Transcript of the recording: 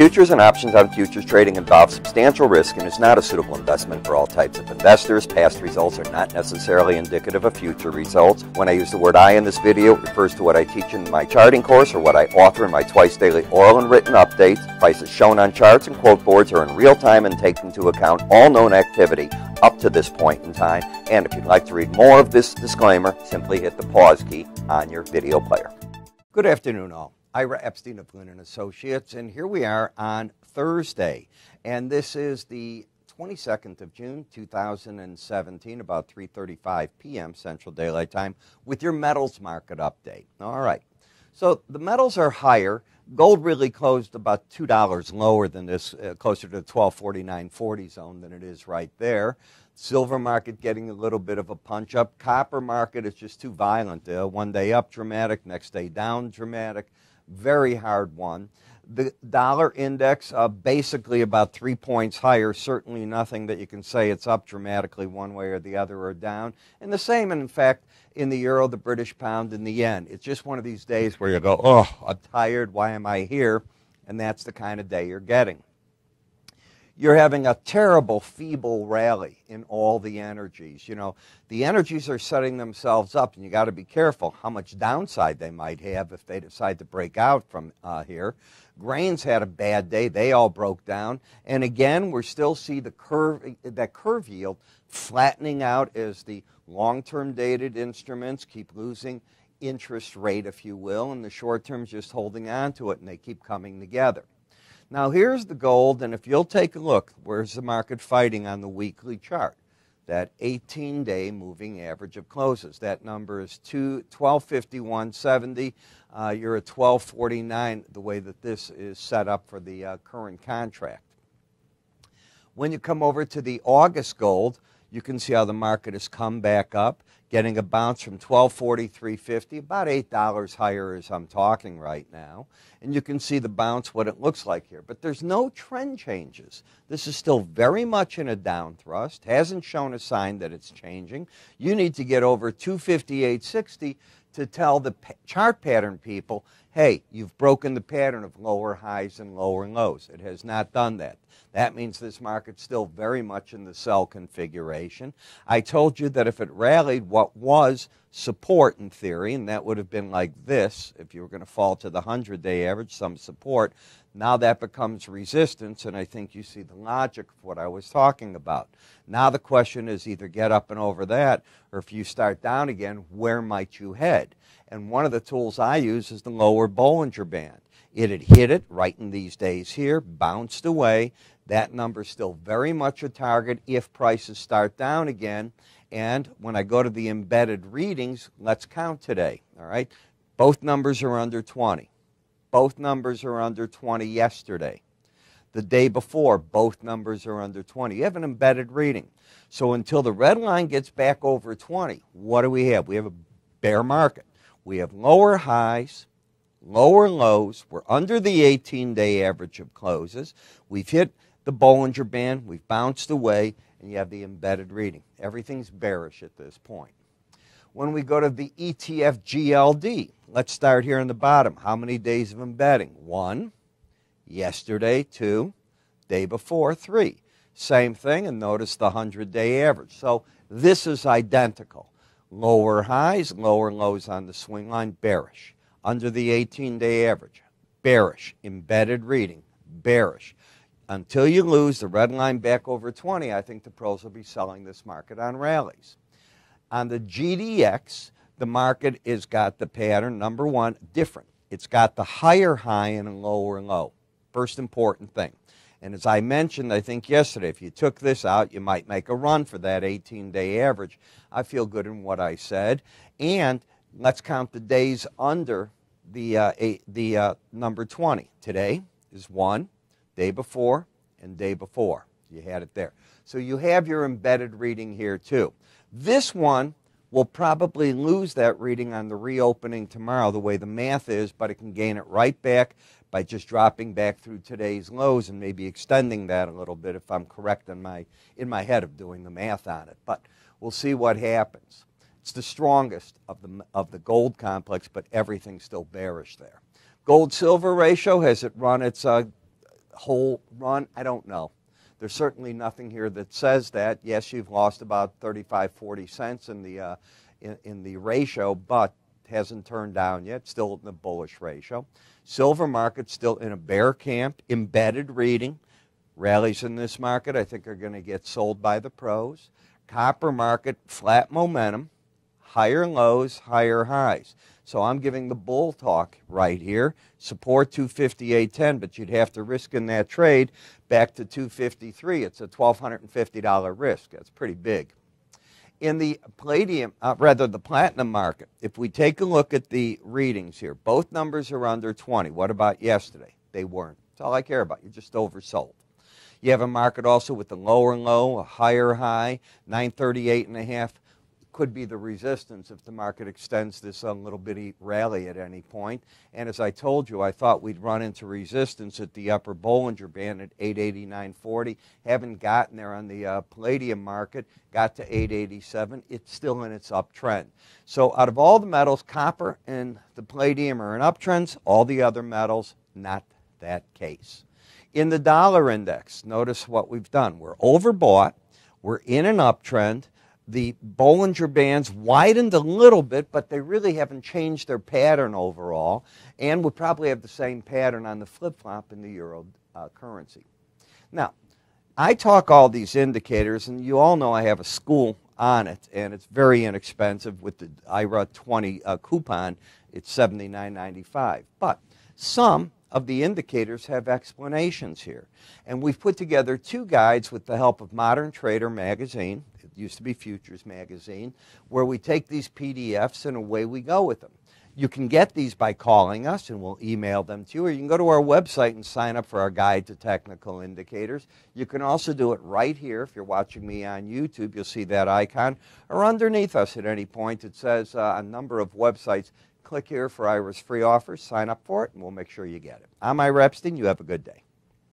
Futures and options on futures trading involve substantial risk and is not a suitable investment for all types of investors. Past results are not necessarily indicative of future results. When I use the word I in this video, it refers to what I teach in my charting course or what I author in my twice daily oral and written updates. Prices shown on charts and quote boards are in real time and take into account all known activity up to this point in time. And if you'd like to read more of this disclaimer, simply hit the pause key on your video player. Good afternoon, all. Ira Epstein of Linn and Associates, and here we are on Thursday, and this is the 22nd of June, 2017, about 3:35 p.m. Central Daylight Time, with your metals market update. All right, so the metals are higher. Gold really closed about $2 lower than this, closer to the 1249.40 zone than it is right there. Silver market getting a little bit of a punch up. Copper market is just too violent. One day up dramatic, next day down dramatic. Very hard one. The dollar index basically about 3 points higher, certainly nothing that you can say it's up dramatically one way or the other or down. And the same, in fact, in the euro, the British pound, and the yen. It's just one of these days where you go, oh, I'm tired, why am I here? And that's the kind of day you're getting. You're having a terrible, feeble rally in all the energies. You know, the energies are setting themselves up, and you got to be careful how much downside they might have if they decide to break out from here. Grains had a bad day. They all broke down. And again, we still see the that curve yield flattening out as the long-term dated instruments keep losing interest rate, if you will, and the short-term's just holding on to it, and they keep coming together. Now, here's the gold, and if you'll take a look, where's the market fighting on the weekly chart? That 18-day moving average of closes. That number is 1251.70. You're at 1249, the way that this is set up for the current contract. When you come over to the August gold, you can see how the market has come back up, getting a bounce from 1243.50, about $8 higher as I'm talking right now. And you can see the bounce, what it looks like here. But there's no trend changes. This is still very much in a down thrust, hasn't shown a sign that it's changing. You need to get over 258.60 to tell the chart pattern people, hey, you've broken the pattern of lower highs and lower lows. It has not done that. That means this market's still very much in the sell configuration. I told you that if it rallied what was support in theory, and that would have been like this, if you were going to fall to the 100-day average, some support, now that becomes resistance, and I think you see the logic of what I was talking about. Now the question is either get up and over that, or if you start down again, where might you head? And one of the tools I use is the lower Bollinger Band. It had hit it right in these days here, bounced away. That number's still very much a target if prices start down again. And when I go to the embedded readings, let's count today, all right? Both numbers are under 20. Both numbers are under 20 yesterday. The day before, both numbers are under 20. You have an embedded reading. So until the red line gets back over 20, what do we have? We have a bear market. We have lower highs, lower lows. We're under the 18-day average of closes. We've hit the Bollinger Band. We've bounced away, and you have the embedded reading. Everything's bearish at this point. When we go to the ETF GLD, let's start here on the bottom. How many days of embedding? 1. Yesterday, 2. Day before, 3. Same thing, and notice the 100-day average. So this is identical. Lower highs, lower lows on the swing line, bearish. Under the 18-day average, bearish. Embedded reading, bearish. Until you lose the red line back over 20, I think the pros will be selling this market on rallies. On the GDX, the market has got the pattern, number one, different. It's got the higher high and a lower low. First important thing. And as I mentioned, I think yesterday, if you took this out, you might make a run for that 18-day average. I feel good in what I said. And let's count the days under the number 20. Today is 1, day before, and day before. You had it there. So you have your embedded reading here too. This one will probably lose that reading on the reopening tomorrow, the way the math is, but it can gain it right back by just dropping back through today's lows and maybe extending that a little bit if I'm correct in my head of doing the math on it. But we'll see what happens. It's the strongest of the gold complex, but everything's still bearish there. Gold-silver ratio, has it run its whole run? I don't know. There's certainly nothing here that says that. Yes, you've lost about 35, 40 cents in the ratio, but hasn't turned down yet, still in the bullish ratio. Silver market still in a bear camp, embedded reading. Rallies in this market I think are going to get sold by the pros. Copper market, flat momentum, higher lows, higher highs. So I'm giving the bull talk right here. Support 258.10, but you'd have to risk in that trade back to 253. It's a $1,250 risk. That's pretty big. In the the platinum market, if we take a look at the readings here, both numbers are under 20. What about yesterday? They weren't. That's all I care about. You're just oversold. You have a market also with a lower low, a higher high, 938.5. Could be the resistance if the market extends this little bitty rally at any point. And as I told you, I thought we'd run into resistance at the upper Bollinger Band at 889.40. Haven't gotten there on the palladium market. Got to 887. It's still in its uptrend. So out of all the metals, copper and the palladium are in uptrends. All the other metals, not that case. In the dollar index, notice what we've done. We're overbought. We're in an uptrend. The Bollinger Bands widened a little bit, but they really haven't changed their pattern overall, and we'll probably have the same pattern on the flip-flop in the euro currency. Now, I talk all these indicators, and you all know I have a school on it, and it's very inexpensive with the Ira 20 coupon. It's $79.95. But some of the indicators have explanations here. And we've put together two guides with the help of Modern Trader magazine. It used to be Futures magazine, where we take these PDFs and away we go with them. You can get these by calling us, and we'll email them to you, or you can go to our website and sign up for our guide to technical indicators. You can also do it right here. If you're watching me on YouTube, you'll see that icon, or underneath us at any point. It says a number of websites. Click here for Ira's free offers, sign up for it, and we'll make sure you get it. I'm Ira Epstein. You have a good day.